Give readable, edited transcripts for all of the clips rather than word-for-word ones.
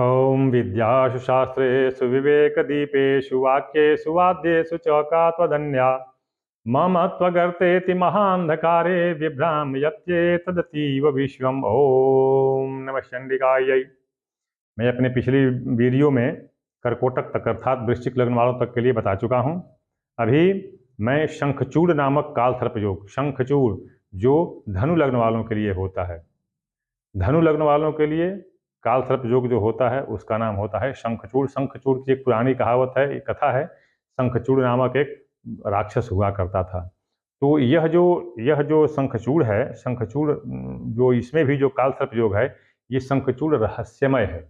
ओम विद्यासु शास्त्रेषु विवेकदीपेषु वाक्येषु वाद्येषु चौकात्वधन्या मम त्वगर्तेति महान्धकारे विभ्राम्यत्येतदतीव विश्वम्। ओम नमः चंडिकायै। मैं अपने पिछली वीडियो में कर्कोटक तक अर्थात वृश्चिक लग्न वालों तक के लिए बता चुका हूँ। अभी मैं शंखचूड़ नामक कालसर्प योग, शंखचूड़ जो धनु लग्न वालों के लिए होता है, धनु लग्न वालों के लिए कालसर्प योग जो होता है उसका नाम होता है शंखचूड़। शंखचूड़ की एक पुरानी कहावत है, एक कथा है। शंखचूड़ नामक एक राक्षस हुआ करता था। तो यह जो शंखचूड़ है, शंखचूड़ जो इसमें भी जो कालसर्प योग है, ये शंखचूड़ रहस्यमय है,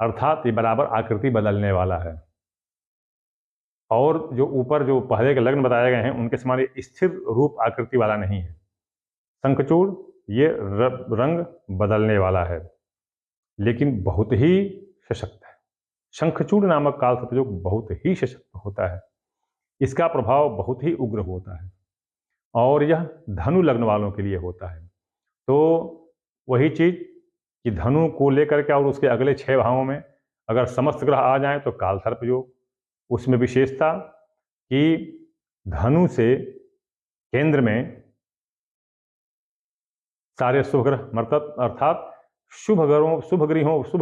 अर्थात ये बराबर आकृति बदलने वाला है और जो ऊपर जो पहले के लग्न बताए गए हैं उनके समान ये स्थिर रूप आकृति वाला नहीं है। शंखचूड़ ये रंग बदलने वाला है, लेकिन बहुत ही सशक्त है। शंखचूड़ नामक कालसर्प योग बहुत ही सशक्त होता है, इसका प्रभाव बहुत ही उग्र होता है और यह धनु लग्न वालों के लिए होता है। तो वही चीज कि धनु को लेकर के और उसके अगले 6 भावों में अगर समस्त ग्रह आ जाएं तो कालसर्प योग। उसमें विशेषता कि धनु से केंद्र में सारे शुभ ग्रह मर्तत अर्थात शुभ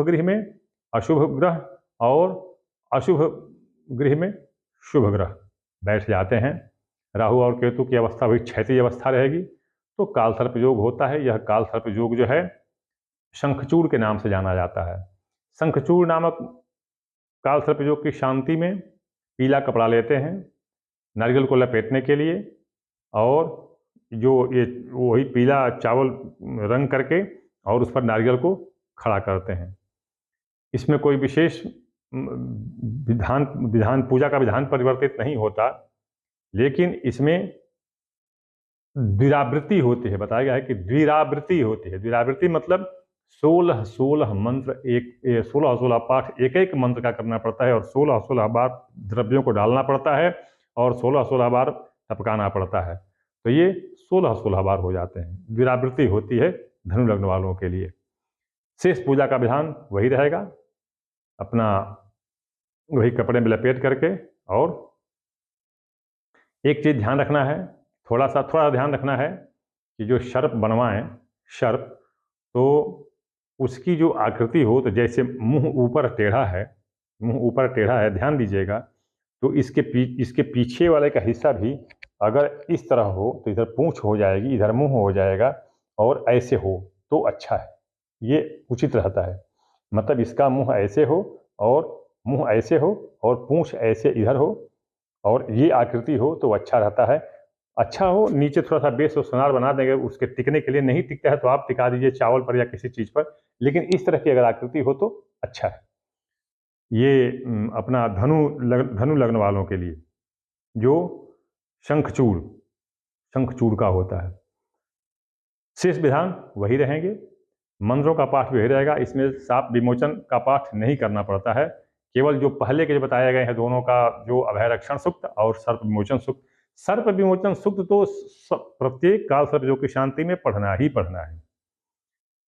गृह में अशुभ ग्रह और अशुभ गृह में शुभ ग्रह बैठ जाते हैं। राहु और केतु की अवस्था भी क्षैतिज अवस्था रहेगी, तो कालसर्प योग होता है। यह कालसर्प योग जो है शंखचूड़ के नाम से जाना जाता है। शंखचूड़ नामक कालसर्प योग की शांति में पीला कपड़ा लेते हैं नारियल को लपेटने के लिए, और जो ये वही पीला चावल रंग करके और उस पर नारियल को खड़ा करते हैं। इसमें कोई विशेष विधान पूजा का विधान परिवर्तित नहीं होता, लेकिन इसमें द्विरावृत्ति होती है। बताया गया है कि द्विरावृत्ति होती है। द्विरावृत्ति मतलब 16 मंत्र, 16 पाठ एक एक मंत्र का करना पड़ता है और 16 बार द्रव्यों को डालना पड़ता है और 16 बार टपकाना पड़ता है। तो ये 16 बार हो जाते हैं। द्विरावृत्ति होती है धनु लग्न वालों के लिए। शेष पूजा का विधान वही रहेगा, अपना वही कपड़े में लपेट करके। और एक चीज ध्यान रखना है, थोड़ा ध्यान रखना है कि जो सर्प बनवाएं सर्प, तो उसकी जो आकृति हो, तो जैसे मुंह ऊपर टेढ़ा है, ध्यान दीजिएगा। तो इसके पीछे वाले का हिस्सा भी अगर इस तरह हो तो इधर पूंछ हो जाएगी, इधर मुंह हो जाएगा, और ऐसे हो तो अच्छा है, ये उचित रहता है। मतलब इसका मुंह ऐसे हो और पूंछ ऐसे इधर हो और ये आकृति हो तो अच्छा रहता है। अच्छा हो, नीचे थोड़ा सा बेस और सुनार बना देंगे उसके टिकने के लिए। नहीं टिकता है तो आप टिका दीजिए चावल पर या किसी चीज पर, लेकिन इस तरह की अगर आकृति हो तो अच्छा है। ये अपना धनु लग्न वालों के लिए जो शंखचूड़ का होता है। शेष विधान वही रहेंगे, मंत्रों का पाठ भी वही रहेगा। इसमें साप विमोचन का पाठ नहीं करना पड़ता है, केवल जो पहले के जो बताए गए हैं दोनों का, जो अभय रक्षण सूक्त और सर्प विमोचन सूक्त। सर्प विमोचन सूक्त तो प्रत्येक कालसर्प योग की शांति में पढ़ना ही पढ़ना है।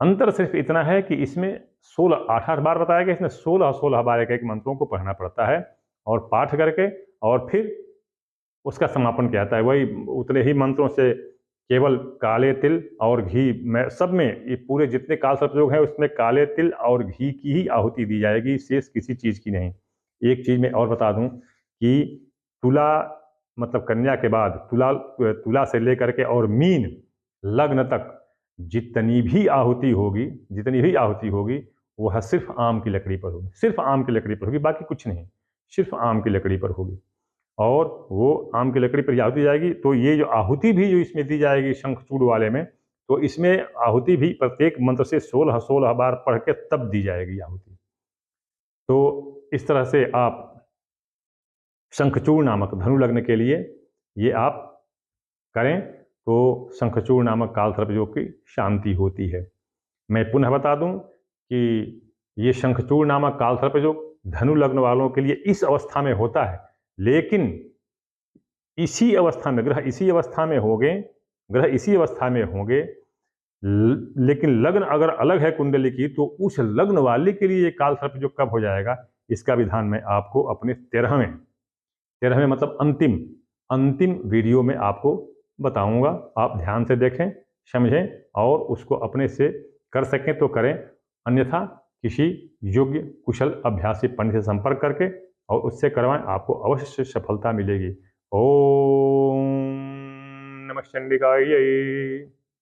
अंतर सिर्फ इतना है कि इसमें 8 बार बताया गया, इसमें 16 बार एक एक मंत्रों को पढ़ना पड़ता है और पाठ करके और फिर उसका समापन किया जाता है। वही उतने ही मंत्रों से केवल काले तिल और घी में, सब में ये पूरे जितने कालसर्प योग है उसमें काले तिल और घी की ही आहुति दी जाएगी, शेष किसी चीज की नहीं। एक चीज मैं और बता दूं कि तुला मतलब कन्या के बाद तुला से लेकर के और मीन लग्न तक जितनी भी आहुति होगी वह सिर्फ आम की लकड़ी पर होगी, सिर्फ आम की लकड़ी पर होगी, बाकी कुछ नहीं, सिर्फ आम की लकड़ी पर होगी। और वो आम की लकड़ी पर आहुति जाएगी। तो ये जो आहुति भी जो इसमें दी जाएगी शंखचूड़ वाले में, तो इसमें आहुति भी प्रत्येक मंत्र से 16 बार पढ़ के तब दी जाएगी आहुति। तो इस तरह से आप शंखचूड़ नामक धनु लग्न के लिए ये आप करें तो शंखचूड़ नामक कालसर्प योग की शांति होती है। मैं पुनः बता दूं कि ये शंखचूड़ नामक कालसर्प योग धनु लग्न वालों के लिए इस अवस्था में होता है, लेकिन इसी अवस्था में ग्रह इसी अवस्था में होंगे लेकिन लग्न अगर अलग है कुंडली की तो उस लग्न वाले के लिए ये काल सर्प जो कब हो जाएगा, इसका विधान मैं आपको अपने 13वें मतलब अंतिम वीडियो में आपको बताऊंगा। आप ध्यान से देखें, समझें और उसको अपने से कर सकें तो करें, अन्यथा किसी योग्य कुशल अभ्यासी पंडित से संपर्क करके और उससे करवाएं, आपको अवश्य सफलता मिलेगी। ओम नमः चंडिकाय।